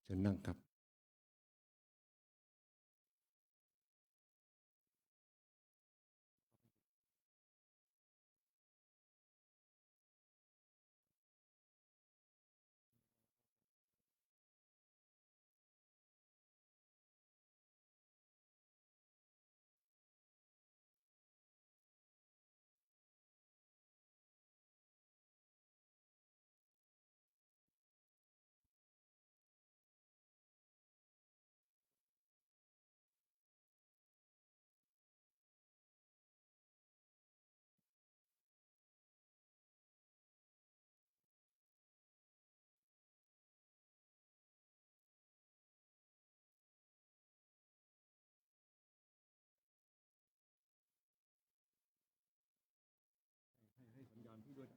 ชิญนั่งครับให้สัญญาณพี่ด้วย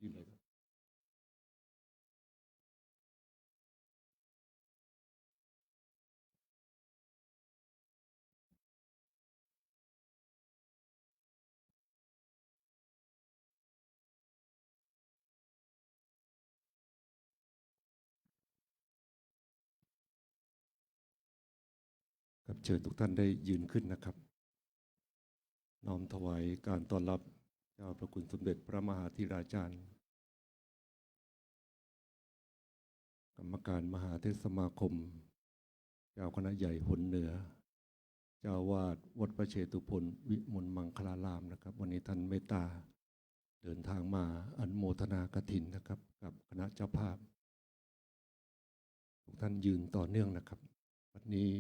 ยืนเลยครับครับเชิญทุกท่านได้ยืนขึ้นนะครับน้อมถวายการต้อนรับเจ้าพระคุณสมเด็จพระมหาธิราจารย์กรรมการมหาเทศสมาคมเจ้าคณะใหญ่หนเหนือเจ้าวาดวัดพระเชตุพนวิมลมังคลารามนะครับวันนี้ท่านเมตตาเดินทางมาอนุโมทนากฐินนะครับกับคณะเจ้าภาพทุกท่านยืนต่อเนื่องนะครับวันนี้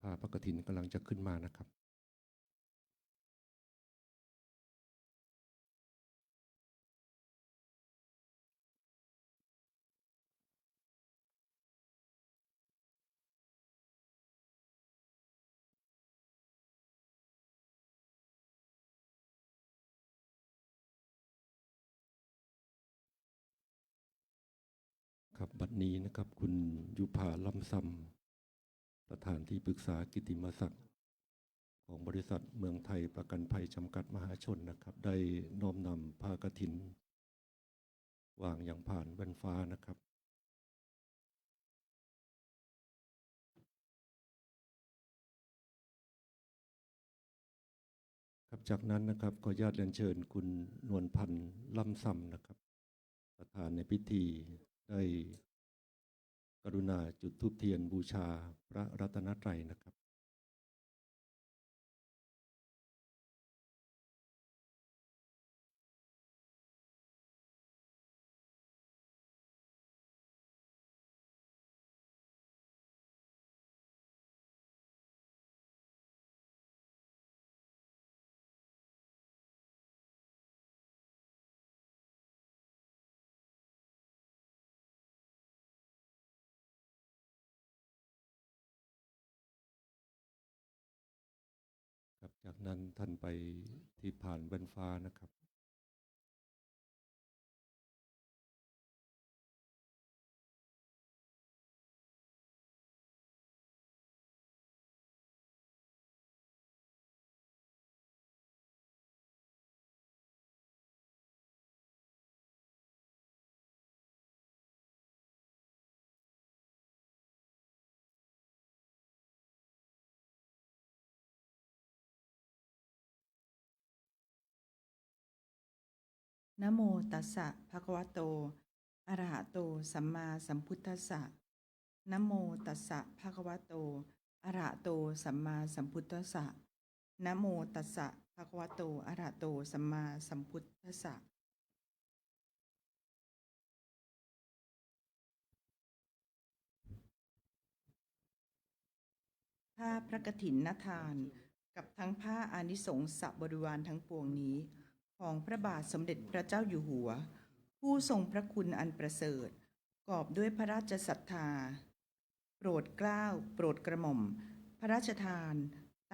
ผ้าพระกฐินกำลังจะขึ้นมานะครับครับบัดนี้นะครับคุณยุพาล้ำซำประธานที่ปรึกษากิตติมศักดิ์ของบริษัทเมืองไทยประกันภัยจำกัดมหาชนนะครับได้น้อมนำผ้ากฐินวางอย่างผ่านแว่นฟ้านะครับครับจากนั้นนะครับขออนุญาตเรียนเชิญคุณนวลพันธ์ล้ำซำนะครับประธานในพิธีได้กรุณาจุดธูปเทียนบูชาพระรัตนตรัยนะครับครับจากนั้นท่านไปที่ผ่านแว่นฟ้านะครับนะโมตัสสะภะคะวะโตอะระหะโตสัมมาสัมพุทธัสสะนะโมตัสสะภะคะวะโตอะระหะโตสัมมาสัมพุทธัสสะนะโมตัสสะภะคะวะโตอะระหะโตสัมมาสัมพุทธัสสะผ้าพระกฐินนทาน กับทั้งผ้าอานิสงส์สับบริวารทั้งปวงนี้ ของพระบาทสมเด็จพระเจ้าอยู่หัว ผู้ทรงพระคุณอันประเสริฐ กอบด้วยพระราชศรัทธา โปรดเกล้าโปรดกระหม่อม พระราชทาน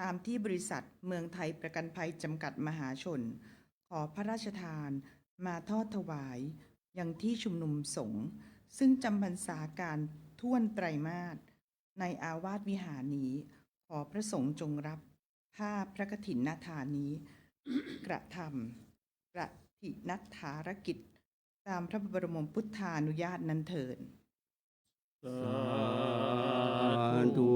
ตามที่บริษัทเมืองไทยประกันภัยจำกัดมหาชน ขอพระราชทานมาทอดถวายยังที่ชุมนุมสงฆ์ซึ่งจำพรรษาการท่วนไตรมาสในอาวาสวิหารนี้ ขอพระสงฆ์จงรับผ้าพระกฐินนาทานนี้ กระทำประทินัทธารกิจ ตามพระบรมพุทธานุญาตนั้นเถิด สาธุ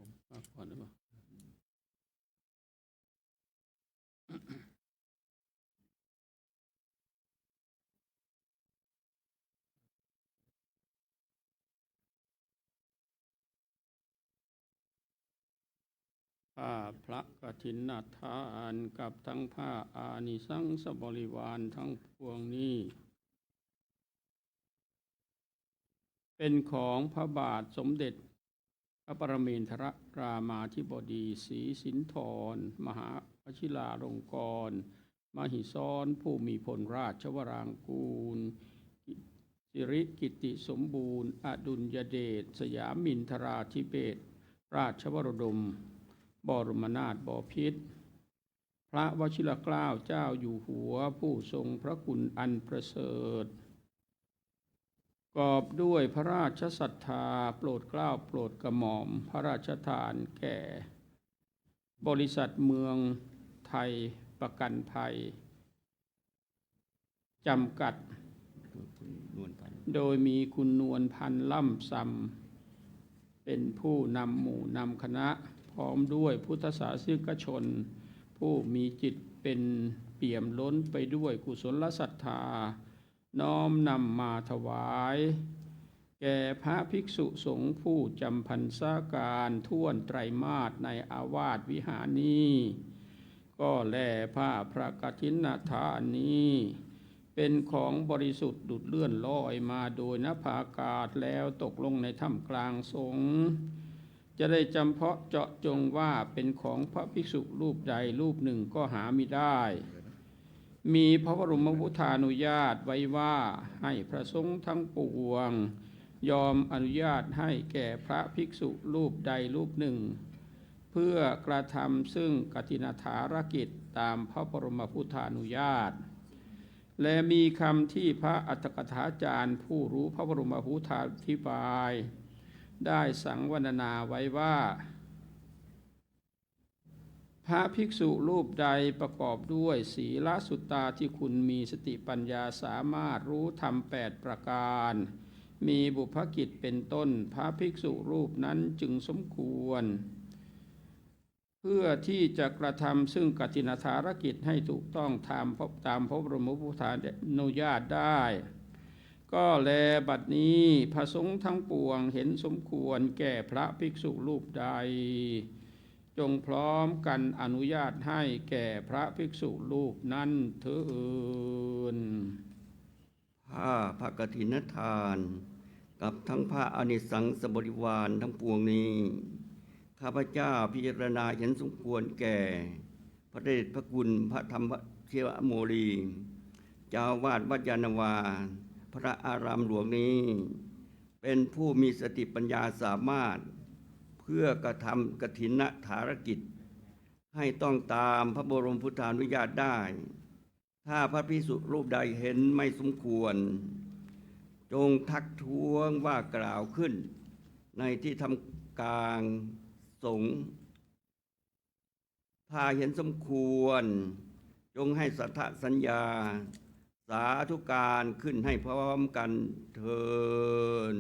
ผมพักผ่อนหรือเปล่าผ้าพระกฐินนาทานกับทั้งผ้าอานิสังสบริวารทั้งปวงนี้ เป็นของพระบาทสมเด็จพระปรมินทรรามาธิบดีศรีสินธรมหาวชิราลงกรณ์มหิศรผู้มีพลราชวรางกูลสิริกิติสมบูรณ์อดุลยเดชสยามินทราธิเบศรราชวรดมบรมนาถบพิตรพระวชิรเกล้าเจ้าอยู่หัวผู้ทรงพระคุณอันประเสริฐกอบด้วยพระราชศรัทธาโปรดเกล้าโปรดกระหม่อมพระราชทานแก่บริษัทเมืองไทยประกันภัยจำกัดโดยมีคุณนวลพันธ์ล่ำซำเป็นผู้นำหมู่นำคณะพร้อมด้วยพุทธศาสนิกชนผู้มีจิตเป็นเปี่ยมล้นไปด้วยกุศลศรัทธาน้อมนำมาถวายแก่พระภิกษุสงฆ์ผู้จำพรรษาการท่วนไตรมาสในอาวาสวิหารนี้ก็แลผ้าพระกฐินนาทานนี้เป็นของบริสุทธิ์ดุจเลื่อนลอยมาโดยนภาอากาศแล้วตกลงในถ้ำกลางสงฆ์จะได้จำเพาะเจาะจงว่าเป็นของพระภิกษุรูปใดรูปหนึ่งก็หามิได้มีพระบรมพุทธานุญาตไว้ว่าให้พระสงฆ์ทั้งปวงยอมอนุญาตให้แก่พระภิกษุรูปใดรูปหนึ่งเพื่อกระทำซึ่งกฐินทารกิจตามพระบรมพุทธานุญาตและมีคำที่พระอัตถกถาจารย์ผู้รู้พระบรมพุทธาธิบายได้สังวรรณนาไว้ว่าพระภิกษุรูปใดประกอบด้วยศีลสุตตาที่คุณมีสติปัญญาสามารถรู้ธรรม8ประการมีบุพกิจเป็นต้นพระภิกษุรูปนั้นจึงสมควรเพื่อที่จะกระทำซึ่งกฐินทารกิจให้ถูกต้องตามพระบรมพุทธานุญาตได้ก็แลบัดนี้พระสงฆ์ทั้งปวงเห็นสมควรแก่พระภิกษุรูปใดจงพร้อมกันอนุญาตให้แก่พระภิกษุรูปนั้นเถิดผ้าพระกฐินทานกับทั้งผ้าอานิสังสบริวารทั้งปวงนี้ข้าพเจ้าพิจารณาเห็นสมควรแก่พระเดชพระคุณพระธรรมเชวโมลีเจ้าวาดวัดยานนาวาพระอารามหลวงนี้เป็นผู้มีสติปัญญาสามารถเพื่อกระทำกฐินทารกิจให้ต้องตามพระบรมพุทธานุญาตได้ถ้าพระภิกษุรูปใดเห็นไม่สมควรจงทักท้วงว่ากล่าวขึ้นในที่ทำการสงฆ์ถ้าเห็นสมควรจงให้สัทธสัญญาสาธุการขึ้นให้พร้อมกันเถิด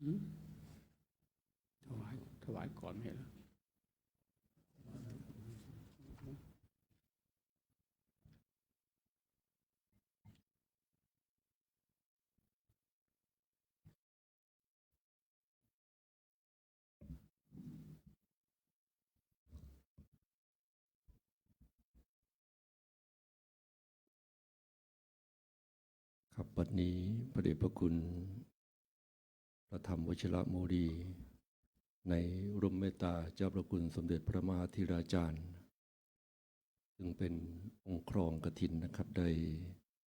ถวายก่อนไม่เหรอครับบัดนี้พระเดชพระคุณพระธรรมวชิระโมลี ในร่มเมตตาเจ้าพระคุณสมเด็จพระมหาธีราจารย์ซึ่งเป็นองค์ครองกฐินนะครับได้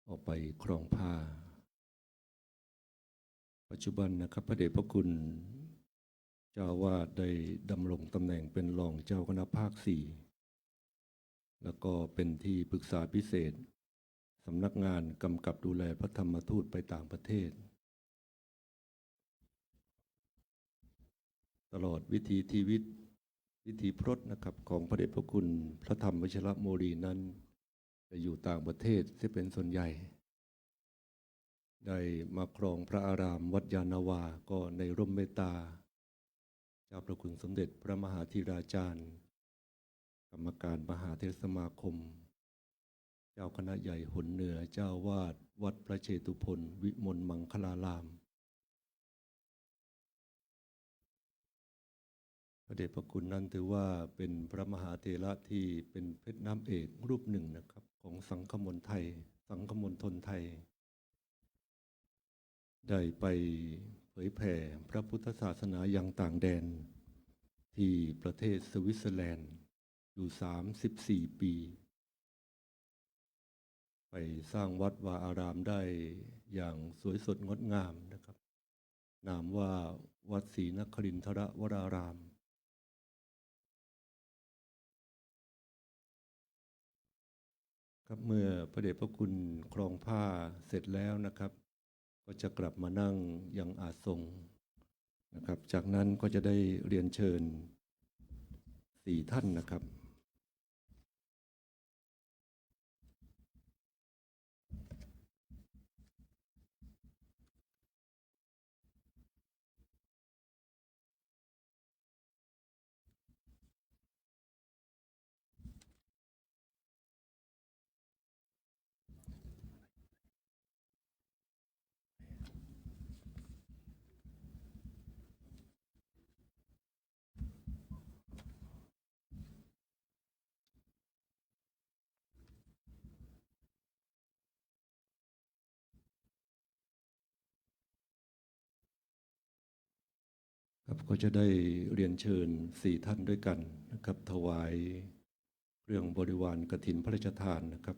ออกไปครองผ้า ปัจจุบันนะครับพระเดชพระคุณเจ้าอาวาสได้ดำรงตำแหน่งเป็นรองเจ้าคณะภาค 4แล้วก็เป็นที่ปรึกษาพิเศษสำนักงานกำกับดูแลพระธรรมทูตไปต่างประเทศตลอดวิถีชีวิตวิถีพรตนะครับของพระเดชพระคุณพระธรรมวชิระโมลีนั้นจะอยู่ต่างประเทศที่เป็นส่วนใหญ่ได้มาครองพระอารามวัดยานนาวาก็ในร่มเมตตาเจ้าพระคุณสมเด็จพระมหาธีราจารย์กรรมการมหาเทรสมาคมเจ้าคณะใหญ่หนเหนือเจ้าวาดวัดพระเชตุพนวิมลมังคลารามพระเดชพระคุณนั้นถือว่าเป็นพระมหาเถระที่เป็นเพชรน้ำเอกรูปหนึ่งนะครับของสังฆมณไทยสังฆมณฑลไทยได้ไปเผยแผ่พระพุทธศาสนาอย่างต่างแดนที่ประเทศสวิตเซอร์แลนด์อยู่34 ปีไปสร้างวัดวาอารามได้อย่างสวยสดงดงามนะครับนามว่าวัดศรีนครินทรวรารามครับเมื่อพระเดชพระคุณครองผ้าเสร็จแล้วนะครับก็จะกลับมานั่งยังอาสงนะครับจากนั้นก็จะได้เรียนเชิญ4 ท่านนะครับครับก็จะได้เรียนเชิญ4 ท่านด้วยกันนะครับถวายเครื่องบริวารกฐินพระราชทานนะครับ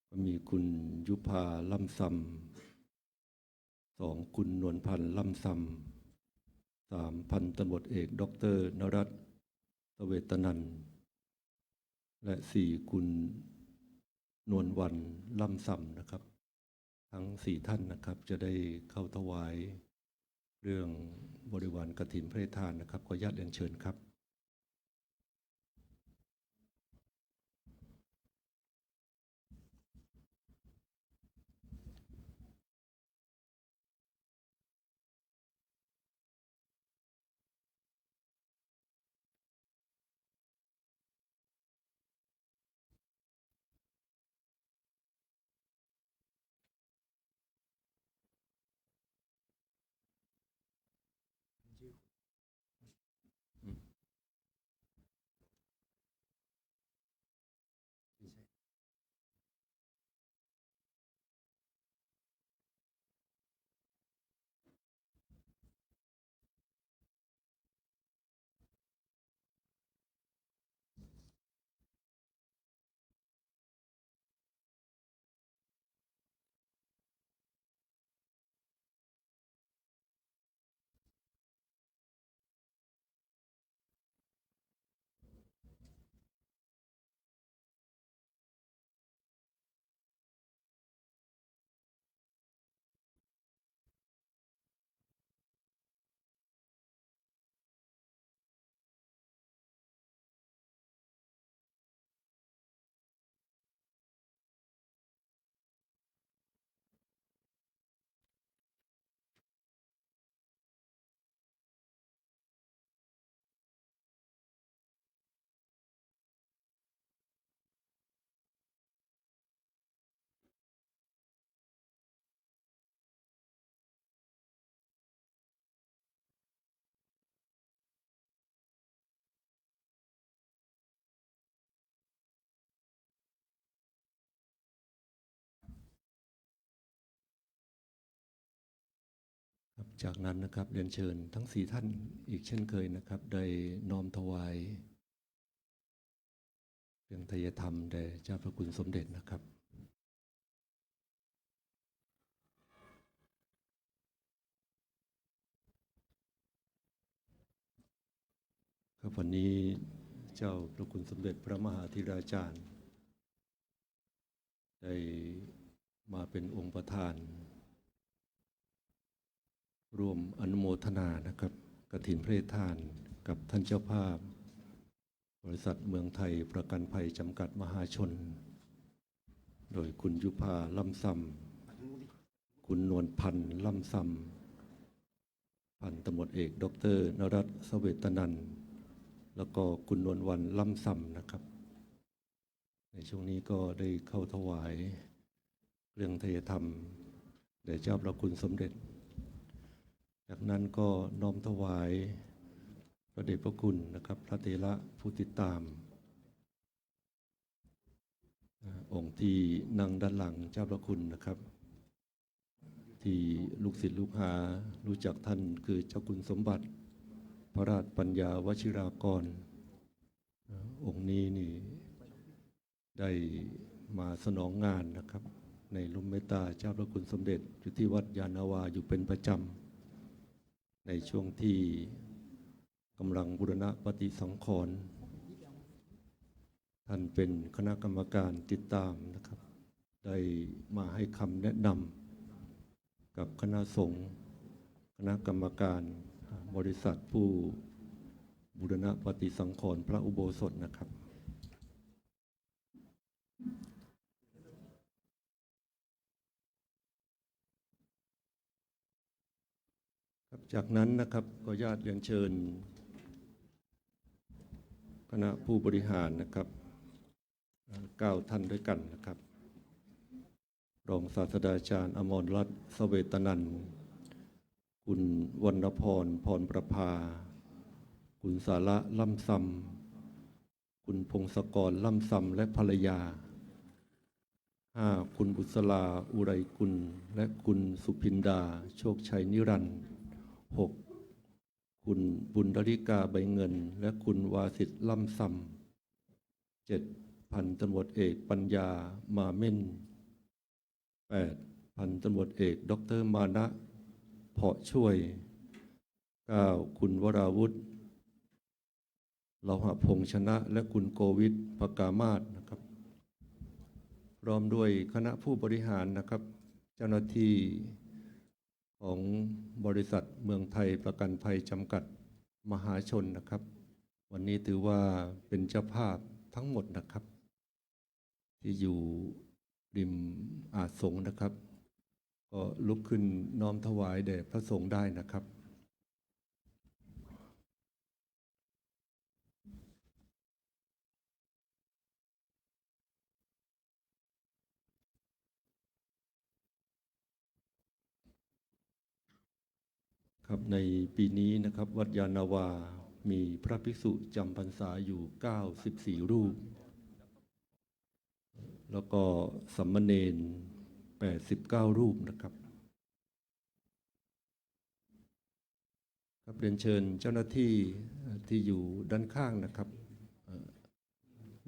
ก็มีคุณยุพาล่ำซำ2คุณนวลพันธ์ล่ำซำ3พันตำรวจเอกดร.นรัตน์เสเวตนันท์และ4คุณนวลวันล่ำซำนะครับทั้ง4 ท่านนะครับจะได้เข้าถวายเรื่องบริวารกฐินพระราชทานนะครับขออนุญาตเรียนเชิญครับ จากนั้นนะครับเรียนเชิญทั้ง4ท่านอีกเช่นเคยนะครับได้น้อมถวายเครื่องไตรธรรมแด่เจ้าพระคุณสมเด็จนะครับครับวันนี้เจ้าพระคุณสมเด็จพระมหาธิราจารย์ได้มาเป็นองค์ประธานร่วมอนุโมทนานะครับกฐินพระทานกับท่านเจ้าภาพบริษัทเมืองไทยประกันภัยจำกัดมหาชนโดยคุณยุพาล่ำซำคุณนวลพันธ์ล่ำซำพันตำรวจเอกดร.นรัตน์เสเวตนันท์แล้วก็คุณนวลวรรณล่ำซำนะครับในช่วงนี้ก็ได้เข้าถวายเรื่องไตรธรรมแด่เจ้าพระคุณสมเด็จจากนั้นก็น้อมถวายพระเดชพระคุณนะครับพระเถระผู้ติดตามองค์ที่นั่งด้านหลังเจ้าพระคุณนะครับที่ลูกศิษย์ลูกหารู้จักท่านคือเจ้าคุณสมบัติพระราชปัญญาวชิรากรองค์นี้นี่ได้มาสนองงานนะครับในร่มเมตตาเจ้าพระคุณสมเด็จอยู่ที่วัดยานนาวาอยู่เป็นประจำในช่วงที่กำลังบูรณะปฏิสังขรณ์ท่านเป็นคณะกรรมการติดตามนะครับได้มาให้คำแนะนำกับคณะสงฆ์คณะกรรมการบริษัทผู้บูรณะปฏิสังขรณ์พระอุโบสถนะครับจากนั้นนะครับก็ญาติเรียนเชิญคณะผู้บริหารนะครับ9 ท่านด้วยกันนะครับรองศาสตราจารย์อมรรัตน์เสเวตนันท์คุณวรรณพรพรประภาคุณสาระล่ำซำคุณพงศกรล่ำซำและภรรยา5คุณบุษราอุไรกุลและคุณสุพินดาโชคชัยนิรันดร์6คุณบุญดริกาใบเงินและคุณวาสิทธิ์ล่ำซำ7พันตำรวจเอกปัญญามาเม่น8พันตำรวจเอกดร.มานะเพาะช่วย9คุณวราวุฒิเลาหะพงษ์ชนะและคุณโกวิทปกามาศนะครับพร้อมด้วยคณะผู้บริหารนะครับเจ้าหน้าที่ของบริษัทเมืองไทยประกันภัยจำกัดมหาชนนะครับวันนี้ถือว่าเป็นเจ้าภาพทั้งหมดนะครับที่อยู่ริมอาสงฆ์นะครับก็ลุกขึ้นน้อมถวายแด่พระสงฆ์ได้นะครับครับในปีนี้นะครับวัดยานนาวามีพระภิกษุจำพรรษาอยู่94รูปแล้วก็สามเณร89รูปนะครับครับเรียนเชิญเจ้าหน้าที่ที่อยู่ด้านข้างนะครับ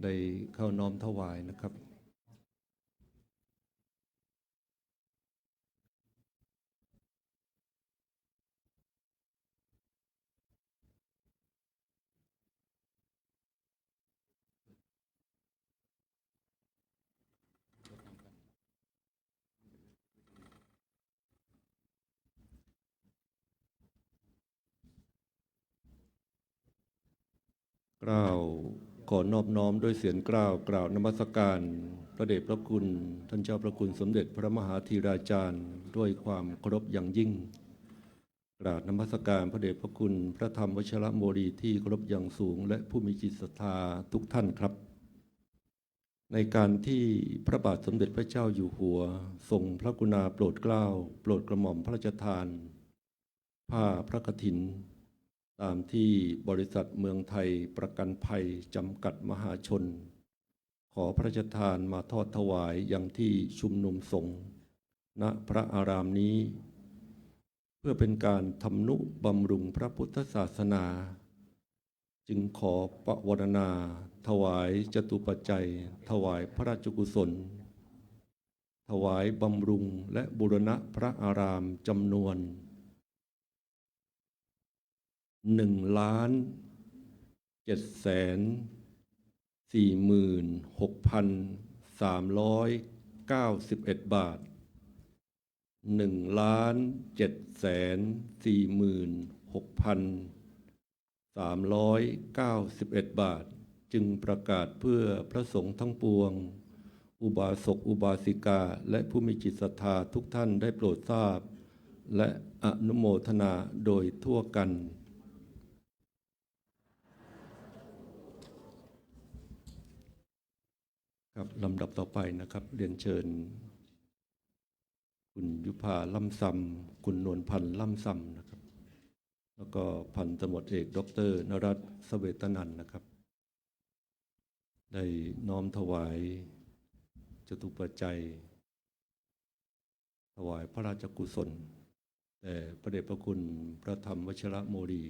ได้เข้าน้อมถวายนะครับกล่าวขอนอบน้อมด้วยเสียงกล่าวนมัสการพระเดชพระคุณท่านเจ้าพระคุณสมเด็จพระมหาธีราจารย์ด้วยความเคารพอย่างยิ่งกราบนมัสการพระเดชพระคุณพระธรรมวชิรโมลีที่เคารพอย่างสูงและผู้มีจิตศรัทธาทุกท่านครับในการที่พระบาทสมเด็จพระเจ้าอยู่หัวทรงพระกรุณาโปรดเกล้าโปรดกระหม่อมพระราชทานผ้าพระกฐินตามที่บริษัทเมืองไทยประกันภัยจำกัดมหาชนขอพระราชทานมาทอดถวายยังที่ชุมนุมสงฆ์ณพระอารามนี้ พื่อเป็นการทำนุบำรุงพระพุทธศาสนาจึงขอประวรณาถวายจตุปัจจัยถวายพระราชกุศลถวายบำรุงและบูรณะพระอารามจำนวน1,746,391 บาท1,746,391 บาทจึงประกาศเพื่อพระสงฆ์ทั้งปวงอุบาสกอุบาสิกาและผู้มีจิตศรัทธาทุกท่านได้โปรดทราบและอนุโมทนาโดยทั่วกันครับลำดับต่อไปนะครับเรียนเชิญคุณยุพาล่ำซำคุณนวลพันธ์ล่ำซำนะครับแล้วก็พันตำรวจเอกดร.นรัตน์เสเวตนันท์นะครับได้น้อมถวายจตุปัจจัยถวายพระราชกุศลแต่พระเดชพระคุณพระธรรมวชิรโมลี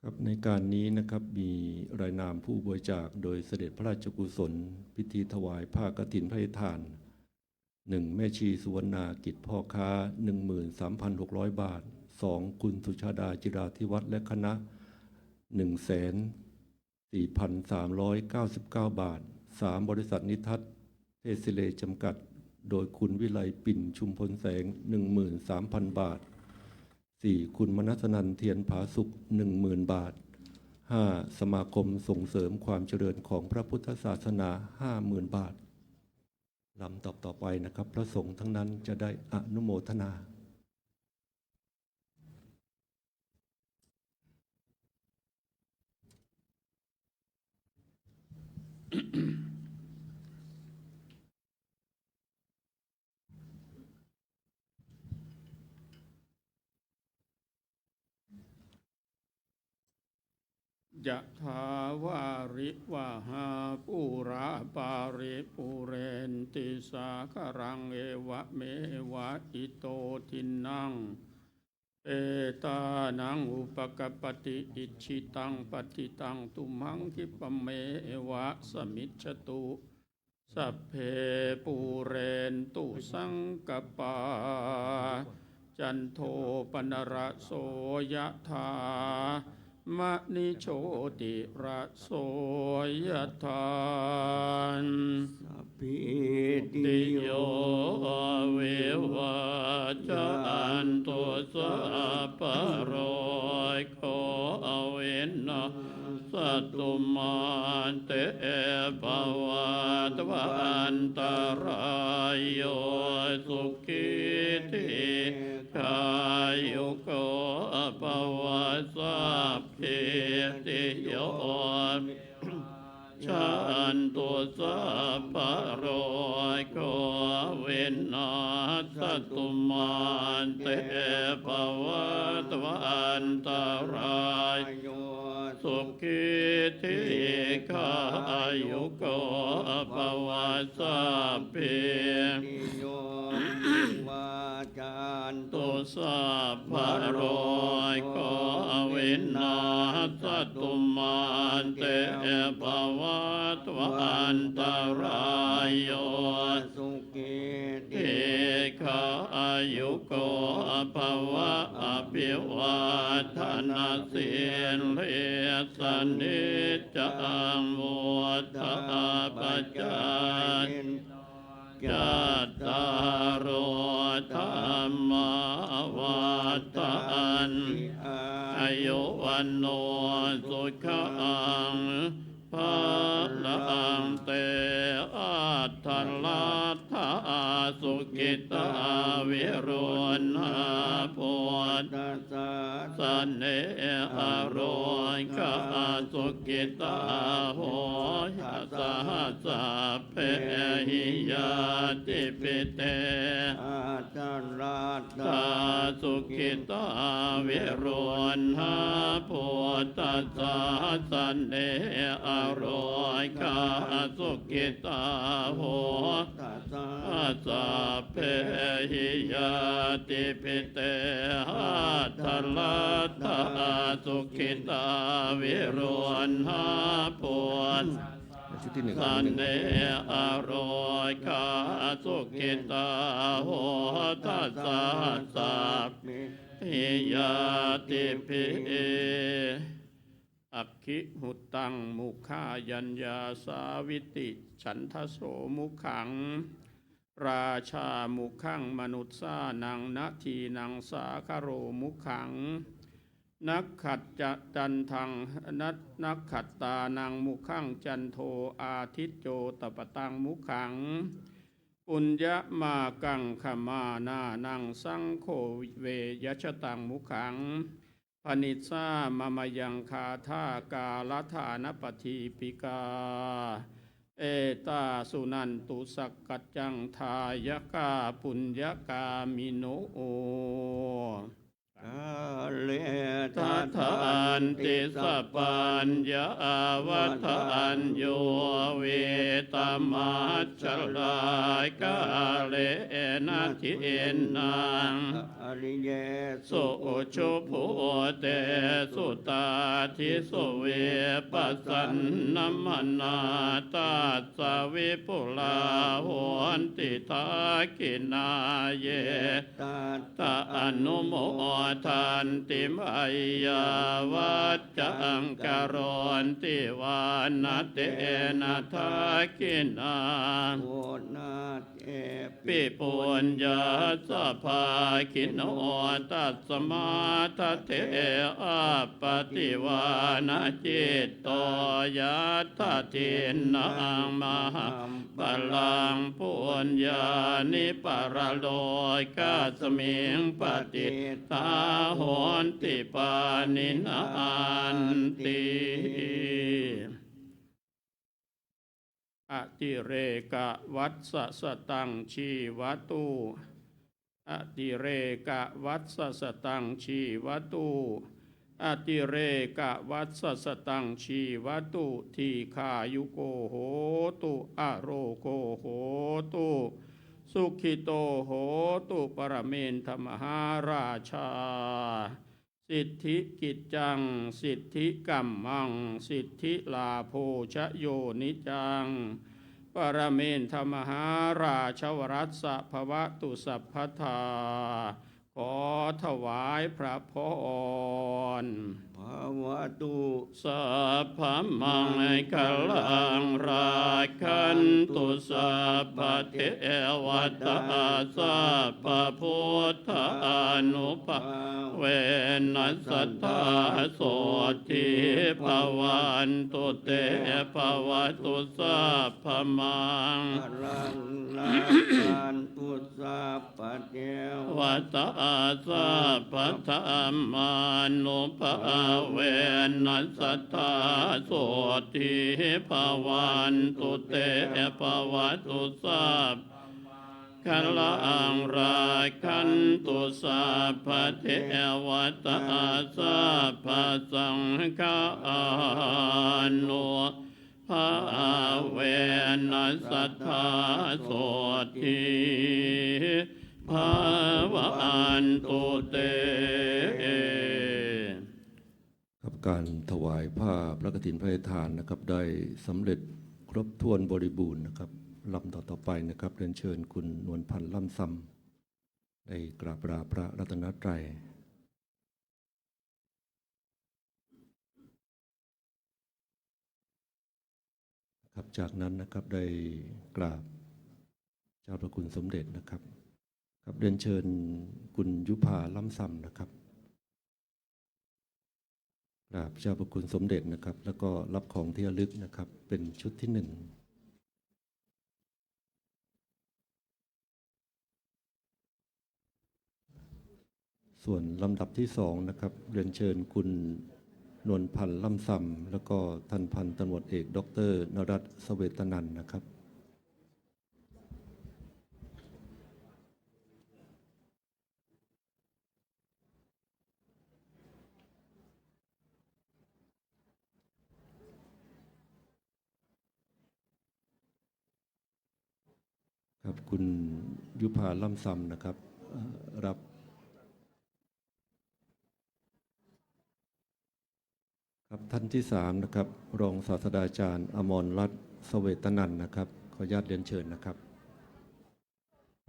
ครับในการนี้นะครับมีรายนามผู้บริจาคโดยเสด็จพระราชกุศลพิธีถวายผ้ากฐินพระราชทาน1แม่ชีสุวรรณากิจพ่อค้า 13,600 บาท2คุณสุชาดาจิราธิวัฒน์และคณะ 1,4,399 บาท3บริษัทนิทัศน์เทศิเลจำกัดโดยคุณวิไลปิ่นชุมพลแสง 13,000 บาท4คุณมนัสนันท์เทียนผาสุข 10,000 บาท5สมาคมส่งเสริมความเจริญของพระพุทธศาสนา 50,000 บาทลำต่อไปนะครับพระสงฆ์ทั้งนั้นจะได้อนุโมทนายะถาวาริวะหาปูราปาริปุเรนติสาคารังเอวะเมวะอิโตทินังเอตานังอุปกปปติอิชิตังปฏิตังตุมังคิปะเมวะสมิจฉตุสัพเพปูเรนตุสังกปาจันโทปนระโสยะถามณิโชติระโสยถานสัพพิติ ติ โย โยวิวัจจันตุสัพพะโรโควินาศตุมาเตภวัตวันตรายโยสุขิติขายุโกภวสัพพิติโยฉันตุสัพพะโรโควินาศตุมาเตภวัตวันตรายโยสุขิติขายุโกภวสัพพิติโยวาจานตุ ตุสัพพะโรโควินาศตุมาเตภวัตวันตรายโยสุขิติ ติขายุโกภวะอภิวาทนาสิริสนิจจังวุฒาปัจจายจัตตารโอธรรมวัฏันติอายุวันโนสุขังภะลังเตอัตถลัทธา สุกิตาวิรุณหาโพตัธิสสะ สันเนอโรยกาสุกิตาโหยัสสะสัพเพหิยาติปิเต อาจาราต ตาสุขิตาวิรุณหาโพตัสสะสันเนอโรยกาสุขิตาโห ตัสสะ อาสัพเพหิยาติปิเตหัตถลัตถาสุขิตาวิรุณหาโพธิ ชุดที่หนึ่ง สันเนอโรยกาสุกิตาโหทัสสะสัพพิยาติภิอักขิหุตังมุขายัญญาสาวิติฉันทโสมุขัง ราชามุขังมนุษสานังนาทีนังสาคโรมุขัง นักขัดจะจันทังนักขัดตานังมุขังจันโทอาทิตโจตปตังมุขัง ปุญญมากังขมานานังสังโฆเวยชตังมุขังพนิสามามยังคาทากาลธานปฏิปิกาเอตาสุนันตุสักกัจจังทายกาปุญญกามิโนโอ กาเล ทัทอันติสปัญญาวัฏอัญโยเวตมัจจลายกาเลนะทินนัง อริเย สุชุภูเตสุตาทิสุเวปัสสันนมนาตัสสวิปุลาโหนติทากินาเย ตัส ตาอนุโมทันติมายยาวัจจังกรณติวานเตนะทากินา โอนาเอ ปิปุญญาสภาคิโนตัสมาทเทอาปฏิวานจิตโตยัตถทินนางมหาปลังปุญญานิปรโลยกาสมิงปฏิตาโหนติปานินันติ อติเรกะวัตสสตังชีวตุอติเรกะวัตสสตังชีวตุอติเรกะวัตสสตังชีวตุทีขายุโกโหตุอโรโกโหตุสุขิโตโหตุปรเมนทมหาราชา สิทธิกิจจังสิทธิกัมมังสิทธิลาโภชโยนิจังปรเมนทมหาราชวรัสสะภวตุสัพพทาขอถวายพระพร ภาวะตุ สัพพมังคลังราคันตุสัพพเทวตาสัพพพุทธานุภาเวนัสสตาโสติภวันตุเตภวตุสัพพมัง พลังลาการตุสัพพเทว วัตตาสัพพธรรมานุภาเวนัสสตาโสติภวันตุเตภวตุสัพพลังราคันตุสัพพเทวตาสัพพสังฆานุภาเวนัสสตาโสติภวันตุเต ครับการถวายผ้าพระกฐินพระราชทานนะครับได้สำเร็จครบถ้วนบริบูรณ์นะครับลำต่อไปนะครับเรียนเชิญคุณนวลพันธ์ล่ำซำได้กราบลาพระรัตนตรัยครับจากนั้นนะครับได้กราบเจ้าพระคุณสมเด็จนะครับครับเรียนเชิญคุณยุพาล่ำซำนะครับกราบเจ้าพระคุณสมเด็จนะครับแล้วก็รับของที่ระลึกนะครับเป็นชุดที่1 ส่วนลำดับที่2นะครับเรียนเชิญคุณนวลพันธ์ล่ำซำแล้วก็ท่านพันตำรวจเอกดร.นรัตน์เสเวตนันท์นะครับครับคุณยุพาล่ำซำนะครับรับครับท่านที่3นะครับรองศาสตราจารย์อมรรัตน์เสเวตนันท์นะครับขออนุญาตเรียนเชิญนะครับ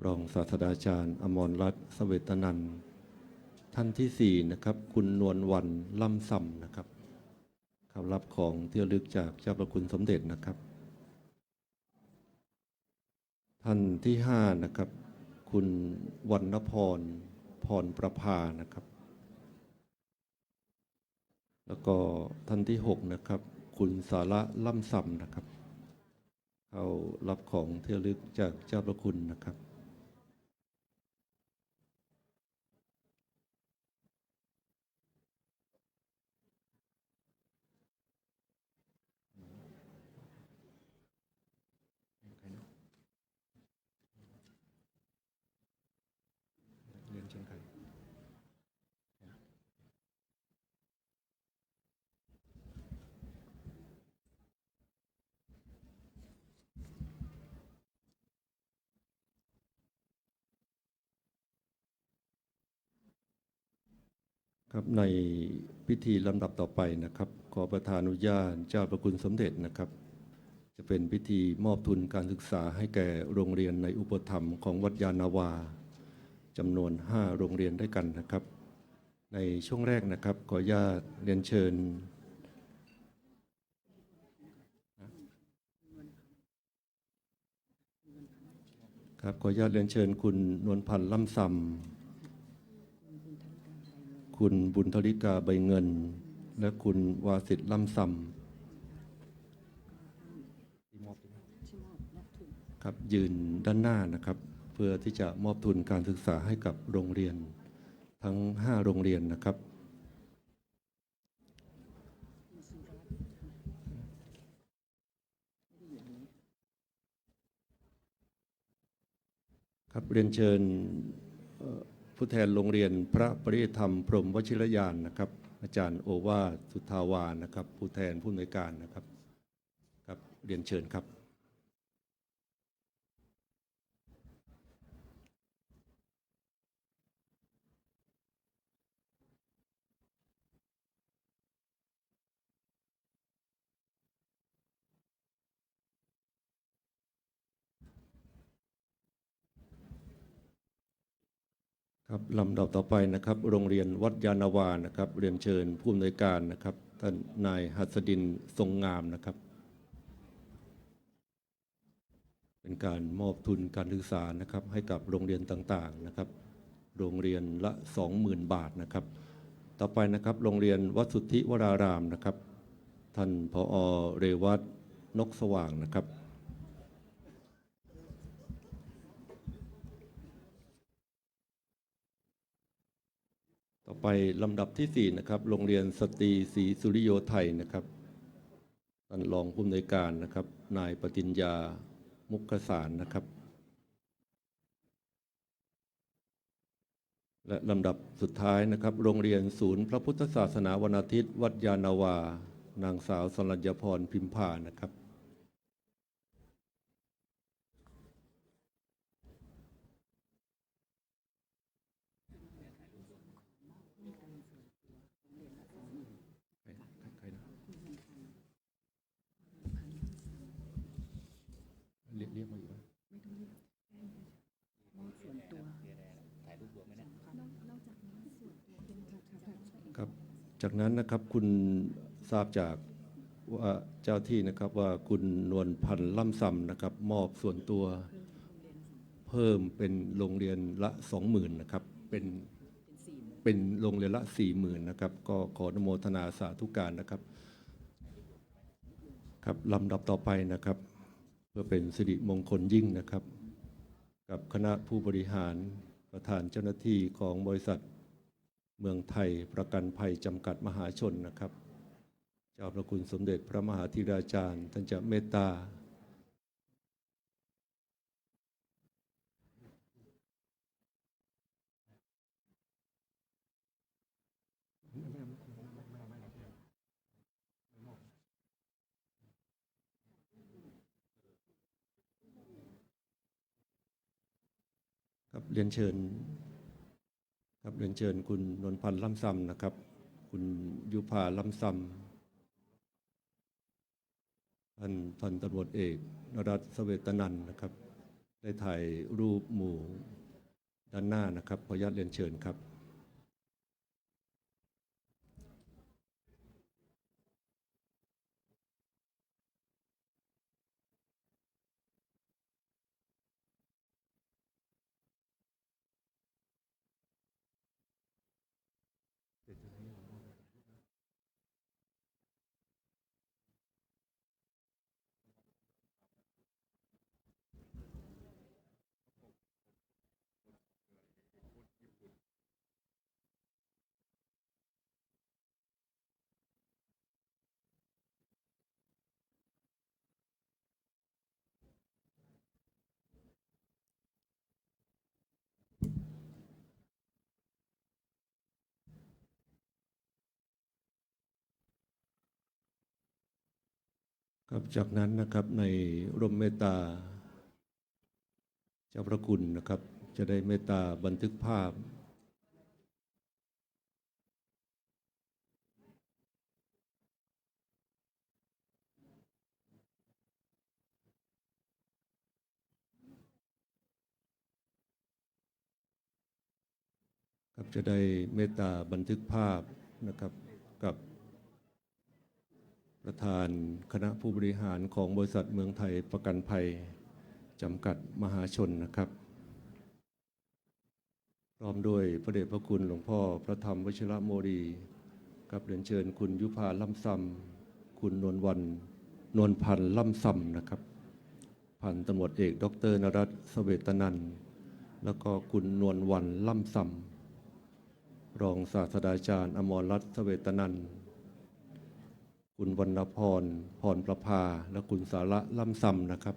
รองศาสตราจารย์อมรรัตน์เสเวตนันท์ท่านที่4นะครับคุณนวลวรรณล่ำซำนะครับเข้ารับของที่ระลึกจากเจ้าพระคุณสมเด็จนะครับท่านที่5นะครับคุณวรรณพรพรประภานะครับแล้วก็ท่านที่6นะครับคุณสาระล่ำซำนะครับเข้ารับของที่ระลึกจากเจ้าพระคุณนะครับเรียนเชิญใครครับในพิธีลำดับต่อไปนะครับขอประธานอนุญาตเจ้าพระคุณสมเด็จนะครับจะเป็นพิธีมอบทุนการศึกษาให้แก่โรงเรียนในอุปถัมภ์ของวัดยานนาวาจำนวน5โรงเรียนด้วยกันนะครับในช่วงแรกนะครับขออนุญาตเรียนเชิญครับขออนุญาตเรียนเชิญคุณนวลพันธ์ล่ำซำคุณบุญธริกาใบเงินและคุณวาสิทธิ์ล่ำซำครับยืนด้านหน้านะครับเพื่อที่จะมอบทุนการศึกษาให้กับโรงเรียนทั้ง5โรงเรียนนะครับครับเรียนเชิญผู้แทนโรงเรียนพระปริยธรรมพรหมวชิรยานนะครับอาจารย์โอวาทสุทธาวานะครับผู้แทนผู้อำนวยการนะครับครับเรียนเชิญครับครับลำดับต่อไปนะครับโรงเรียนวัดยานนาวานะครับเรียนเชิญผู้อำนวยการนะครับท่านนายหัสดินทรงงามนะครับเป็นการมอบทุนการศึกษานะครับให้กับโรงเรียนต่างๆนะครับโรงเรียนละ 20,000 บาทนะครับต่อไปนะครับโรงเรียนวัดสุทธิวรารามนะครับท่านผอ.เรวัตนกสว่างนะครับต่อไปลำดับที่4นะครับโรงเรียนสตรีศรีสุริโยไทยนะครับท่านรองผู้อำนวยการนะครับนายปฏิญญามุขสารนะครับและลำดับสุดท้ายนะครับโรงเรียนศูนย์พระพุทธศาสนาวันอาทิตย์วัดยานนาวานางสาวสรัญญพรพิมพานะครับเรียกมาอยู่ครับจากนั้นนะครับคุณทราบจากว่าเจ้าที่นะครับว่าคุณนวลพันธ์ล่ำซำนะครับมอบส่วนตัวเพิ่มเป็นโรงเรียนละ 20,000 นะครับเป็นโรงเรียนละ 40,000 นะครับก็ขออนุโมทนาสาธุการนะครับครับลำดับต่อไปนะครับเพื่อเป็นสิริมงคลยิ่งนะครับกับคณะผู้บริหารประธานเจ้าหน้าที่ของบริษัท เมืองไทยประกันภัยจำกัดมหาชนนะครับเจ้าพระคุณสมเด็จพระมหาธีราจารย์ท่านจะเมตตาครับเรียนเชิญครับเรียนเชิญคุณนวลพันธ์ล่ำซำนะครับคุณยุพาล่ำซำท่านพันตำรวจเอกนรัตน์เสเวตนันท์นะครับได้ถ่ายรูปหมู่ด้านหน้านะครับขออนุญาตเรียนเชิญครับครับจากนั้นนะครับในร่มเมตตาเจ้าพระคุณนะครับจะได้เมตตาบันทึกภาพครับจะได้เมตตาบันทึกภาพนะครับกับประธานคณะผู้บริหารของบริษัทเมืองไทยประกันภัยจำกัดมหาชนนะครับพร้อมด้วยพระเดชพระคุณหลวงพ่อพระธรรมวชิรโมลีกับเรียนเชิญคุณยุพาล่ำซำคุณนวลพันธ์ล่ำซำนะครับพันตำรวจเอกดร.นรัตน์เสเวตนันท์แล้วก็คุณนวลวันล่ำซำรองศาสตราจารย์อมรรัตน์เสเวตนันท์คุณวรรณพรพรประภาและคุณสาระล่ำซำนะครับ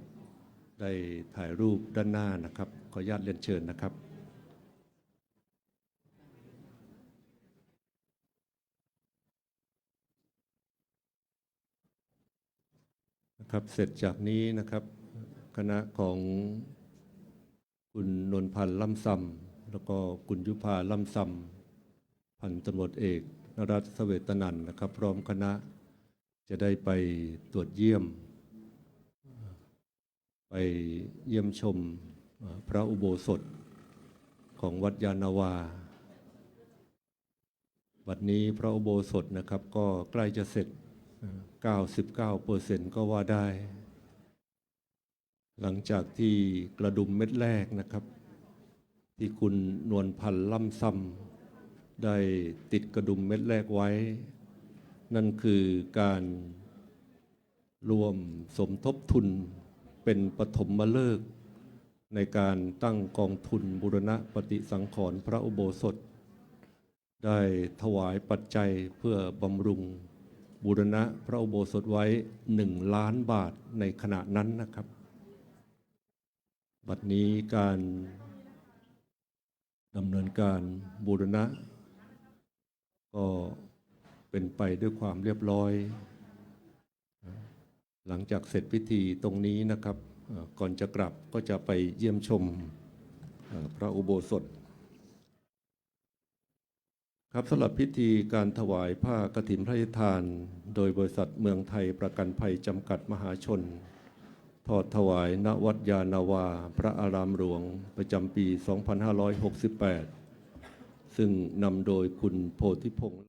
ได้ถ่ายรูปด้านหน้านะครับขออนุญาตเรียนเชิญนะครับเสร็จจากนี้นะครับคณะของคุณนนพันธ์ล่ำซำแล้วก็คุณยุพาล่ำซำพันตำรวจเอกนรัตน์เสเวตนันท์นะครับพร้อมคณะจะได้ไปตรวจเยี่ยมไปเยี่ยมชมพระอุโบสถของวัดยานนาวาบัดนี้พระอุโบสถนะครับก็ใกล้จะเสร็จ99%ก็ว่าได้หลังจากที่กระดุมเม็ดแรกนะครับที่คุณนวลพันธ์ล่ำซำได้ติดกระดุมเม็ดแรกไว้นั่นคือการรวมสมทบทุนเป็นปฐมฤกษ์ในการตั้งกองทุนบูรณะปฏิสังขรณ์พระอุโบสถได้ถวายปัจจัยเพื่อบำรุงบูรณะพระอุโบสถไว้1 ล้านบาทในขณะนั้นนะครับบัดนี้การดำเนินการบูรณะก็เป็นไปด้วยความเรียบร้อยหลังจากเสร็จพิธีตรงนี้นะครับก่อนจะกลับก็จะไปเยี่ยมชมพระอุโบสถครับสำหรับพิธีการถวายผ้ากฐินพระราชทานโดยบริษัทเมืองไทยประกันภัยจำกัดมหาชนทอดถวายณวัดยานาวาพระอารามหลวงประจำปี 2568 ซึ่งนำโดยคุณโพธิพงษ์